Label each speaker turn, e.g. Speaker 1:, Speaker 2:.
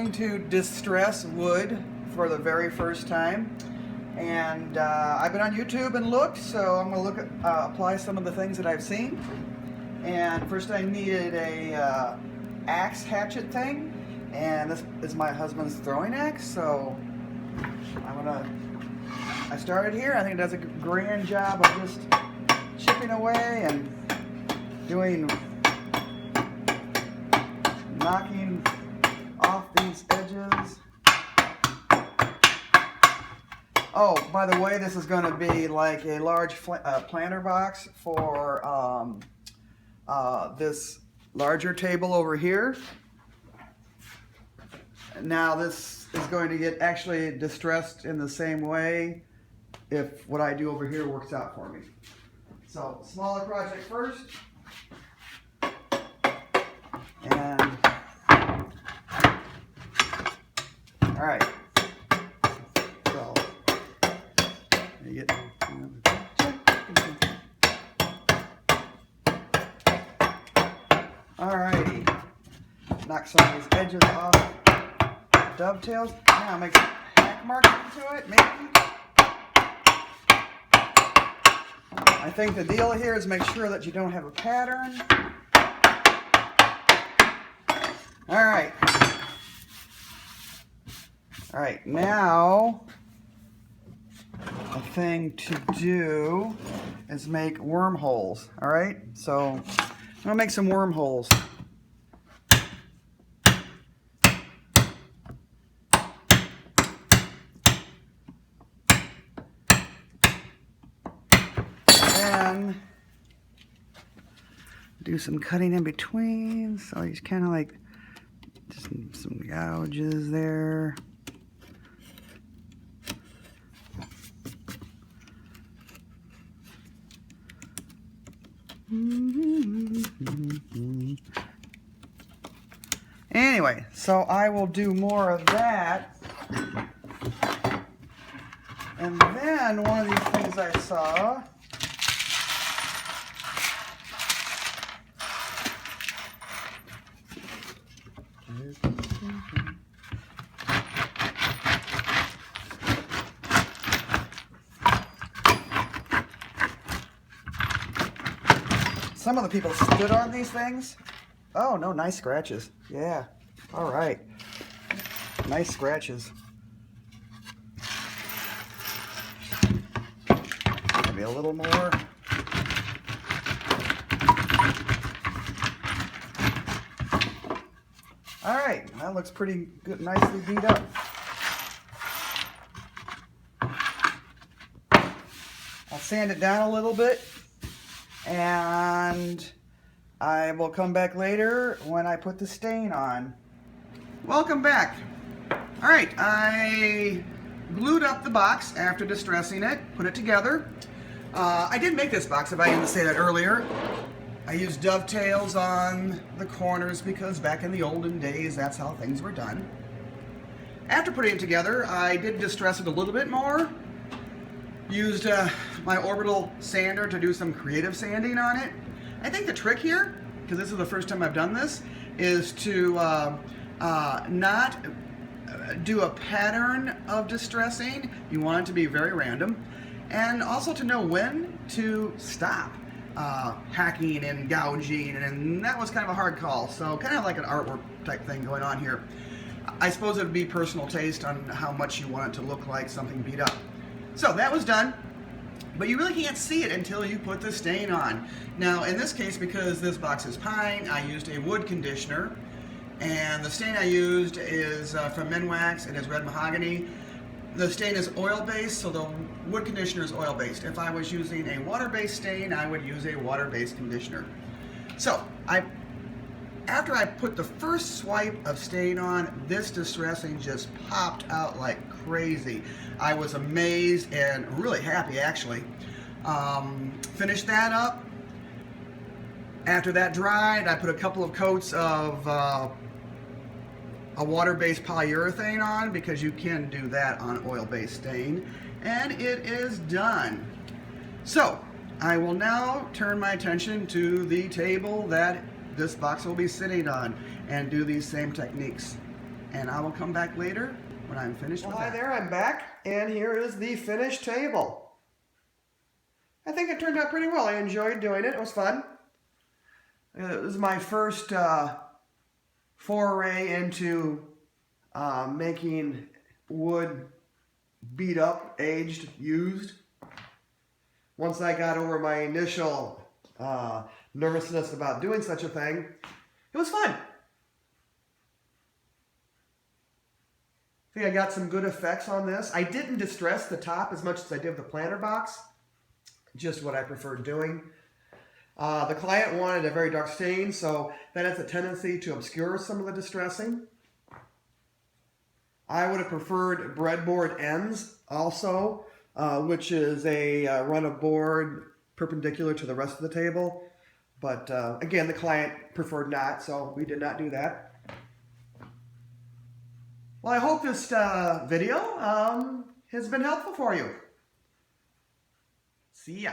Speaker 1: going to distress wood for the very first time, and I've been on YouTube and looked, so I'm going to apply some of the things that I've seen. And first I needed a axe hatchet thing, and this is my husband's throwing axe, so I started here. I think it does a grand job of just chipping away and knocking off these edges. Oh, by the way, this is going to be like a large planter box for this larger table over here. Now this is going to get actually distressed in the same way if what I do over here works out for me. So, smaller project first. And all right. So you get all righty. Knock some of these edges off. Dovetails. Now make hack marks into it, maybe. I think the deal here is make sure that you don't have a pattern. Alright. Alright, now the thing to do is make wormholes. Alright, so I'm going to make some wormholes. And do some cutting in between, so he's kind of like just some gouges there. Anyway, so I will do more of that. And then one of these things I saw, some of the people stood on these things. Oh, no, nice scratches. Yeah. All right. Nice scratches. Maybe a little more. All right. That looks pretty good, nicely beat up. I'll sand it down a little bit, and I will come back later when I put the stain on. Welcome back. All right, I glued up the box after distressing it, put it together. I did make this box, if I didn't say that earlier. I used dovetails on the corners because back in the olden days, that's how things were done. After putting it together, I did distress it a little bit more. Used my orbital sander to do some creative sanding on it. I think the trick here, because this is the first time I've done this, is to not do a pattern of distressing. You want it to be very random. And also to know when to stop hacking and gouging, and that was kind of a hard call. So kind of like an artwork type thing going on here. I suppose it would be personal taste on how much you want it to look like something beat up. So that was done. But you really can't see it until you put the stain on. Now, in this case, because this box is pine, I used a wood conditioner. And the stain I used is from Minwax. It is red mahogany. The stain is oil-based, so the wood conditioner is oil-based. If I was using a water-based stain, I would use a water-based conditioner. So, after I put the first swipe of stain on, this distressing just popped out like crazy. I was amazed and really happy, actually. Finished that up. After that dried, I put a couple of coats of a water-based polyurethane on, because you can do that on oil-based stain, and it is done. So, I will now turn my attention to the table that this box will be sitting on and do these same techniques. and I will come back later when I'm finished with that. Hi there, I'm back, and here is the finished table. I think it turned out pretty well. I enjoyed doing it. It was fun. It was my first foray into making wood beat up, aged, used. Once I got over my initial nervousness about doing such a thing, it was fun. I think I got some good effects on this. I didn't distress the top as much as I did the planter box. Just what I preferred doing. The client wanted a very dark stain, so that has a tendency to obscure some of the distressing. I would have preferred breadboard ends also, which is a run of board perpendicular to the rest of the table. But again, the client preferred not, so we did not do that. Well, I hope this video has been helpful for you. See ya.